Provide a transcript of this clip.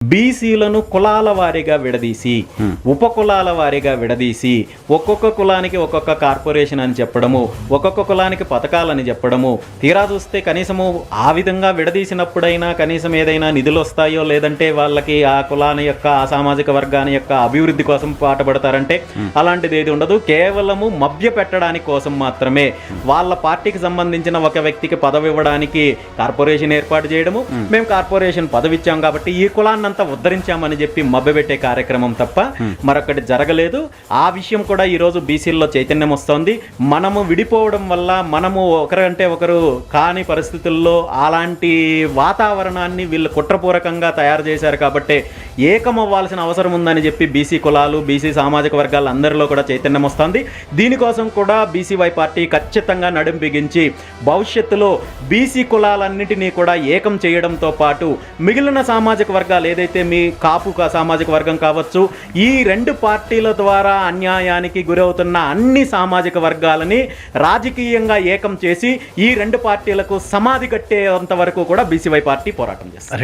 బీసీలను కులాల వారీగా విడదీసి ఉపకులాల వారీగా విడదీసి ఒక్కొక్క కులానికి ఒక్కొక్క కార్పొరేషన్ అని చెప్పడము, ఒక్కొక్క కులానికి పథకాలని చెప్పడము, తీరా చూస్తే కనీసము ఆ విధంగా విడదీసినప్పుడైనా కనీసం ఏదైనా నిధులు వస్తాయో లేదంటే వాళ్ళకి ఆ కులాని యొక్క ఆ సామాజిక వర్గాన్ని యొక్క అభివృద్ధి కోసం పాటుపడతారంటే అలాంటిది ఏది ఉండదు. కేవలము మభ్య పెట్టడానికి కోసం మాత్రమే వాళ్ళ పార్టీకి సంబంధించిన ఒక వ్యక్తికి పదవి ఇవ్వడానికి కార్పొరేషన్ ఏర్పాటు చేయడము, మేము కార్పొరేషన్ పదవి ఇచ్చాం కాబట్టి ఈ కులాన్ని ఉద్ధరించామని చెప్పి మభ్యపెట్టే కార్యక్రమం తప్ప మరొకటి జరగలేదు. ఆ విషయం కూడా ఈరోజు బీసీల్లో చైతన్యం వస్తోంది. మనము విడిపోవడం వల్ల మనము ఒకరంటే ఒకరు కాని పరిస్థితుల్లో అలాంటి వాతావరణాన్ని వీళ్ళు కుట్రపూరకంగా తయారు చేశారు కాబట్టి ఏకమవ్వాల్సిన అవసరం ఉందని చెప్పి బీసీ కులాలు, బీసీ సామాజిక వర్గాల అందరిలో కూడా చైతన్యం వస్తుంది. దీనికోసం కూడా బీసీవై పార్టీ ఖచ్చితంగా నడుం బిగించి భవిష్యత్తులో బీసీ కులాలన్నిటినీ కూడా ఏకం చేయడంతో పాటు మిగిలిన సామాజిక వర్గాలు ఏదైతే మీ కాపు సామాజిక వర్గం కావచ్చు, ఈ రెండు పార్టీల ద్వారా అన్యాయానికి గురవుతున్న అన్ని సామాజిక వర్గాలని రాజకీయంగా ఏకం చేసి ఈ రెండు పార్టీలకు సమాధి కట్టేంత వరకు కూడా బీసీవై పార్టీ పోరాటం చేస్తారు.